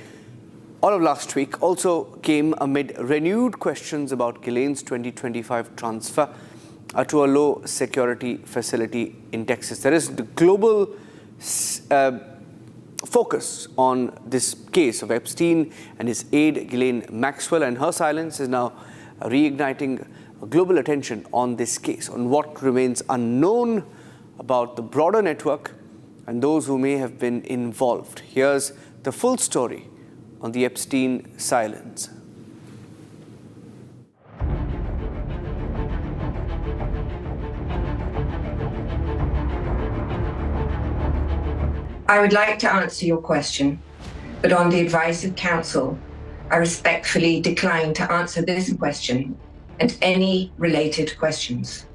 all of last week, also came amid renewed questions about Ghislaine's 2025 transfer to a low-security facility in Texas. There is the global focus on this case of Epstein and his aide, Ghislaine Maxwell, and her silence is now reigniting global attention on this case, on what remains unknown about the broader network and those who may have been involved. Here's the full story on the Epstein silence. I would like to answer your question, but on the advice of counsel, I respectfully decline to answer this question and any related questions.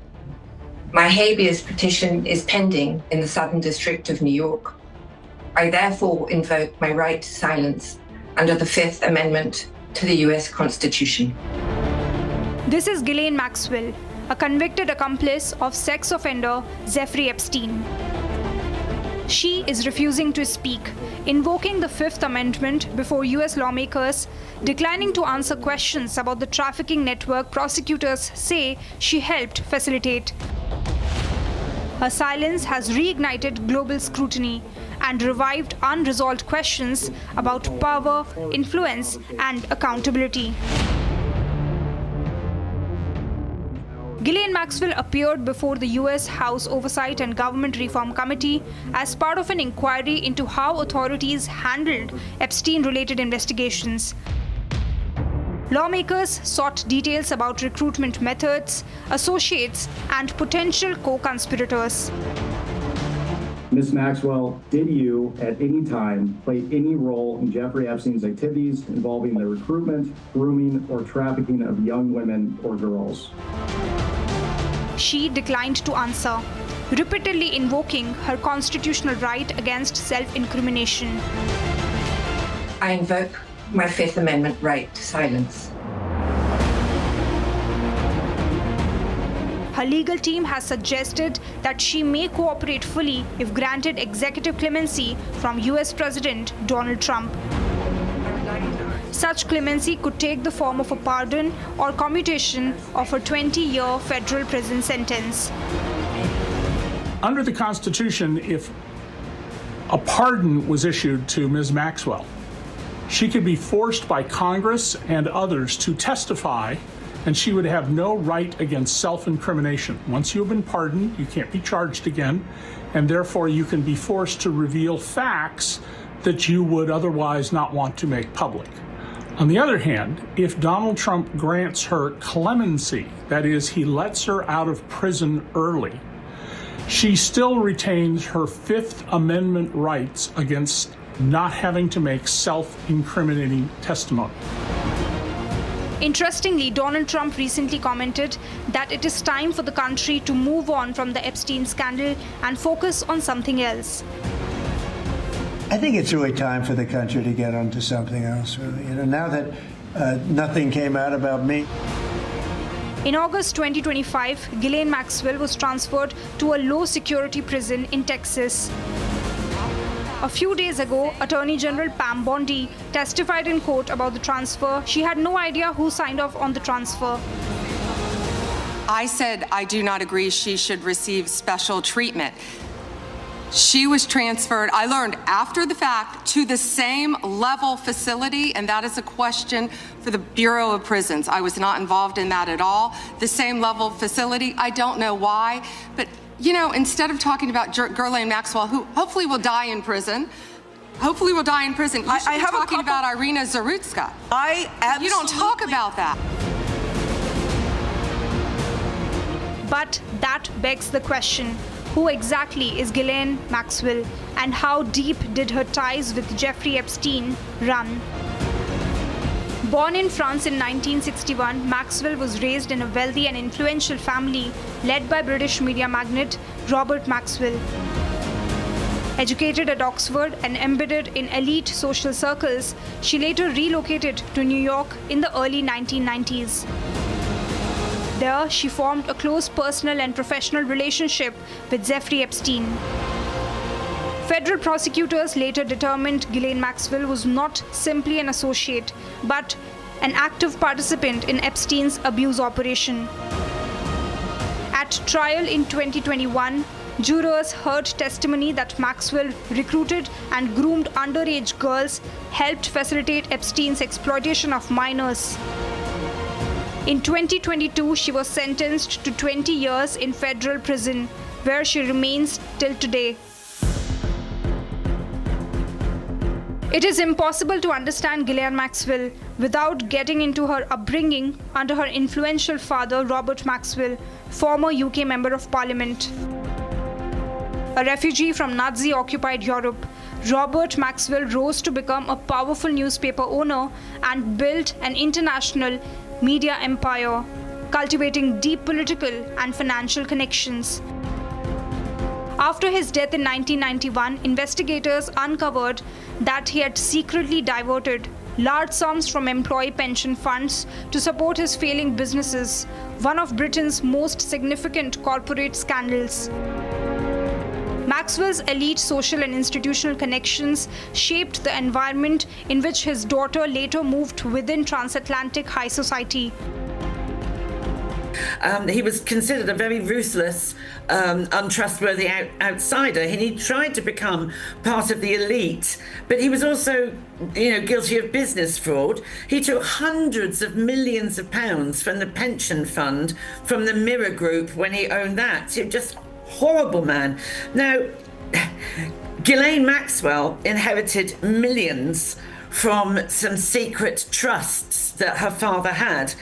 My habeas petition is pending in the Southern District of New York. I therefore invoke my right to silence under the Fifth Amendment to the US Constitution. This is Ghislaine Maxwell, a convicted accomplice of sex offender Jeffrey Epstein. She is refusing to speak, invoking the Fifth Amendment before US lawmakers, declining to answer questions about the trafficking network prosecutors say she helped facilitate. Her silence has reignited global scrutiny and revived unresolved questions about power, influence, and accountability. Ghislaine Maxwell appeared before the US House Oversight and Government Reform Committee as part of an inquiry into how authorities handled Epstein-related investigations. Lawmakers sought details about recruitment methods, associates, and potential co-conspirators. Ms. Maxwell, did you at any time play any role in Jeffrey Epstein's activities involving the recruitment, grooming, or trafficking of young women or girls? She declined to answer, repeatedly invoking her constitutional right against self-incrimination. I invoke my Fifth Amendment right to silence. Her legal team has suggested that she may cooperate fully if granted executive clemency from US President Donald Trump. Such clemency could take the form of a pardon or commutation of a 20-year federal prison sentence. Under the Constitution, if a pardon was issued to Ms. Maxwell, she could be forced by Congress and others to testify, and she would have no right against self-incrimination. Once you have been pardoned, you can't be charged again, and therefore you can be forced to reveal facts that you would otherwise not want to make public. On the other hand, if Donald Trump grants her clemency, that is, he lets her out of prison early, she still retains her Fifth Amendment rights against not having to make self-incriminating testimony. Interestingly, Donald Trump recently commented that it is time for the country to move on from the Epstein scandal and focus on something else. I think it's really time for the country to get onto something else, really. Now that nothing came out about me. In August 2025, Ghislaine Maxwell was transferred to a low-security prison in Texas. A few days ago, Attorney General Pam Bondi testified in court about the transfer. She had no idea who signed off on the transfer. I said I do not agree she should receive special treatment. She was transferred, I learned after the fact, to the same level facility, and that is a question for the Bureau of Prisons. I was not involved in that at all. The same level facility, I don't know why, but instead of talking about Ghislaine Maxwell, who hopefully will die in prison, you should be talking about Irina Zarutska. You don't talk about that. But that begs the question, who exactly is Ghislaine Maxwell and how deep did her ties with Jeffrey Epstein run? Born in France in 1961, Maxwell was raised in a wealthy and influential family led by British media magnate Robert Maxwell. Educated at Oxford and embedded in elite social circles, she later relocated to New York in the early 1990s. There, she formed a close personal and professional relationship with Jeffrey Epstein. Federal prosecutors later determined Ghislaine Maxwell was not simply an associate, but an active participant in Epstein's abuse operation. At trial in 2021, jurors heard testimony that Maxwell recruited and groomed underage girls, helped facilitate Epstein's exploitation of minors. In 2022, she was sentenced to 20 years in federal prison, where she remains till today. It is impossible to understand Ghislaine Maxwell without getting into her upbringing under her influential father, Robert Maxwell, former UK Member of Parliament. A refugee from Nazi-occupied Europe, Robert Maxwell rose to become a powerful newspaper owner and built an international media empire, cultivating deep political and financial connections. After his death in 1991, investigators uncovered that he had secretly diverted large sums from employee pension funds to support his failing businesses, one of Britain's most significant corporate scandals. Maxwell's elite social and institutional connections shaped the environment in which his daughter later moved within transatlantic high society. He was considered a very ruthless, untrustworthy outsider, and he tried to become part of the elite, but he was also, guilty of business fraud. He took hundreds of millions of pounds from the pension fund, from the Mirror Group when he owned that. So just horrible man. Now, Ghislaine Maxwell inherited millions from some secret trusts that her father had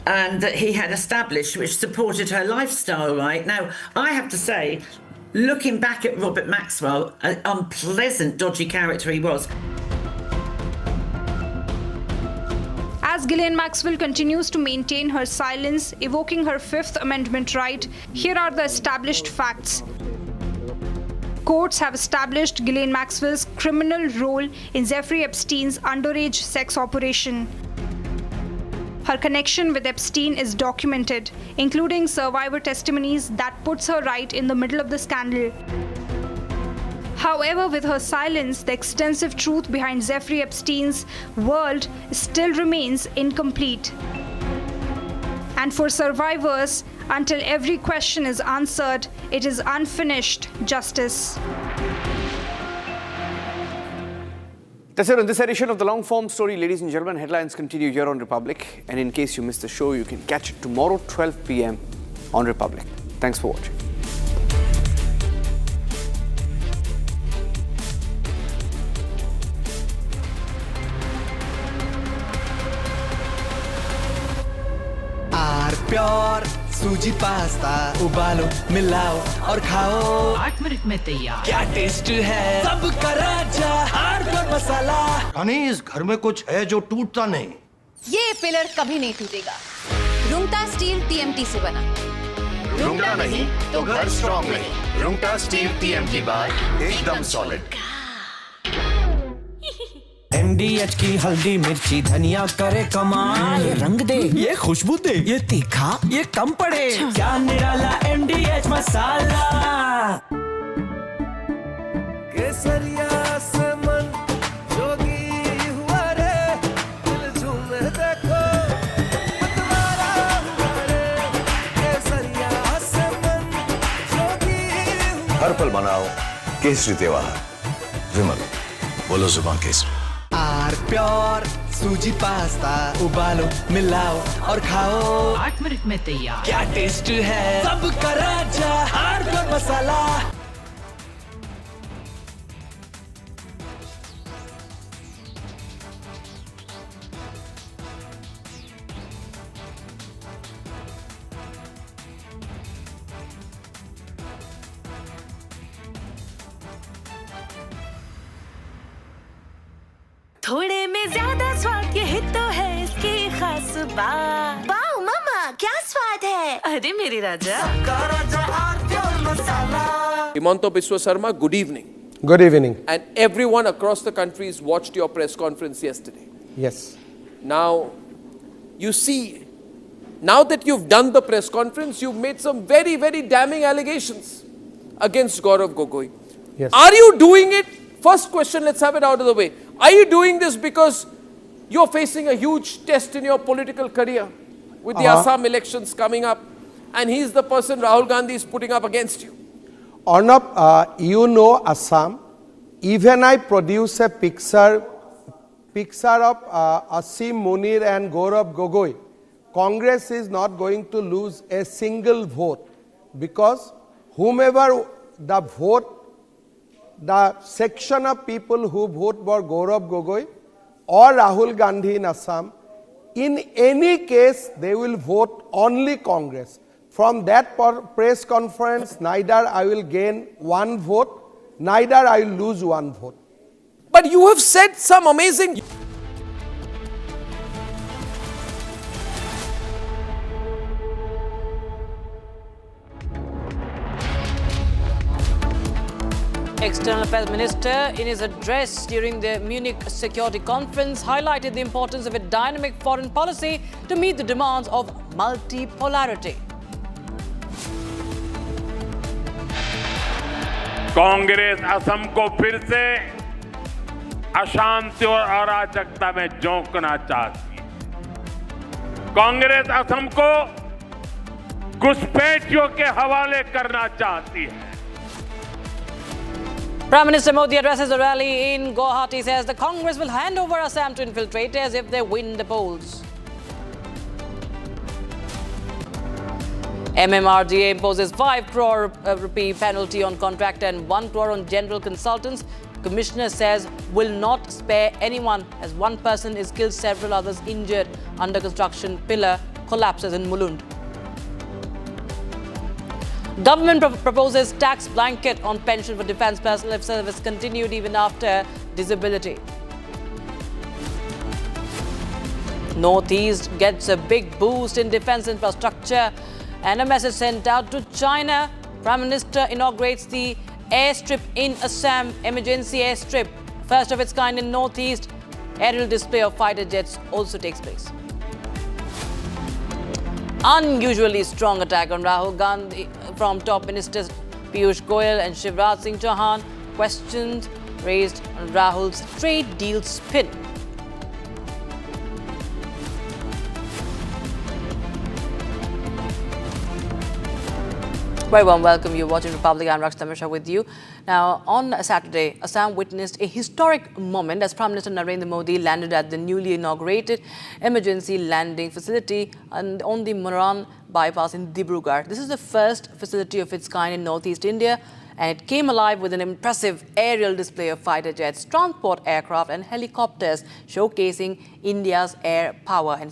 and that he had established, which supported her lifestyle, right? Now, I have to say, looking back at Robert Maxwell, an unpleasant, dodgy character he was. As Ghislaine Maxwell continues to maintain her silence, evoking her Fifth Amendment right, here are the established facts. Courts have established Ghislaine Maxwell's criminal role in Jeffrey Epstein's underage sex operation. Her connection with Epstein is documented, including survivor testimonies that puts her right in the middle of the scandal. However, with her silence, the extensive truth behind Jeffrey Epstein's world still remains incomplete. And for survivors, until every question is answered, it is unfinished justice. That's it on this edition of the long form story. Ladies and gentlemen, headlines continue here on Republic. And in case you missed the show, you can catch it tomorrow, 12 p.m. on Republic. Thanks for watching. Pure सूजी pasta उबालो मिलाओ और खाओ 8 minute में तैयार क्या test है सबका राजा आर्नब मसाला रानी इस घर में कुछ है जो टूटता नहीं ये पिलर कभी नहीं टूटेगा रुंगटा स्टील टीएमटी से बना रुंगटा नहीं तो घर स्ट्रॉन्ग नहीं रुंगटा स्टील टीएमटी बाय एकदम सॉलिड MDH की हल्दी मिर्ची धनिया करे कमाल ये रंग दे ये खुशबू दे ये तीखा ये कम पड़े क्या निराला MDH मसाला केसरिया से मन जोगी हुआ रे दिल झूमे देखो मतवारा हुआ रे केसरिया से मन जोगी हर पल मनाओ केसरी त्योहार विमल बोलो जुबान केसरी प्योर सूजी पास्ता उबालो मिलाओ और खाओ 8 मिनट में तैयार क्या टेस्ट है सबका राजा आर्नब मसाला थोड़े में ज्यादा स्वाद ये तो है इसकी खास बात वाओ मामा क्या स्वाद है अरे मेरे राजा Himanta Biswa Sarma, good evening. Good evening. And everyone across the country watched your press conference yesterday. Yes. Now, you see, now that you've done the press conference, you've made some very, very damning allegations against Gaurav Gogoi. Yes. Are you doing it? First question, let's have it out of the way. Are you doing this because you're facing a huge test in your political career with the Assam elections coming up, and he's the person Rahul Gandhi is putting up against you? Arnab, you know Assam. Even I produce a picture of Asim Munir and Gaurav Gogoi. Congress is not going to lose a single vote because whomever the vote, the section of people who vote for Gaurav Gogoi or Rahul Gandhi in Assam, in any case they will vote only Congress. From that press conference, neither I will gain one vote, neither I will lose one vote. But you have said some amazing... External Affairs Minister, in his address during the Munich Security Conference, highlighted the importance of a dynamic foreign policy to meet the demands of multipolarity. Congress Assam को फिर से अशांति और अराजकता में झोंकना चाहती है। कांग्रेस असम को घुसपैठियों के हवाले करना चाहती है। Prime Minister Modi addresses a rally in Guwahati, says the Congress will hand over Assam to infiltrators if they win the polls. MMRDA imposes 5 crore rupee penalty on contractor and 1 crore on general consultants. Commissioner says will not spare anyone as one person is killed, several others injured. Under construction pillar collapses in Mulund. Government proposes tax blanket on pension for defence personnel if service continued even after disability. Northeast gets a big boost in defence infrastructure and a message sent out to China. Prime Minister inaugurates the airstrip in Assam, emergency airstrip, first of its kind in Northeast. Aerial display of fighter jets also takes place. Unusually strong attack on Rahul Gandhi from top ministers Piyush Goyal and Shivraj Singh Chauhan. Questions raised on Rahul's trade deal spin. Very warm welcome. You're watching Republic. I'm Raksh Tamisha with you. Now, on Saturday, Assam witnessed a historic moment as Prime Minister Narendra Modi landed at the newly inaugurated emergency landing facility on the Moran bypass in Dibrugarh. This is the first facility of its kind in Northeast India, and it came alive with an impressive aerial display of fighter jets, transport aircraft and helicopters, showcasing India's air power and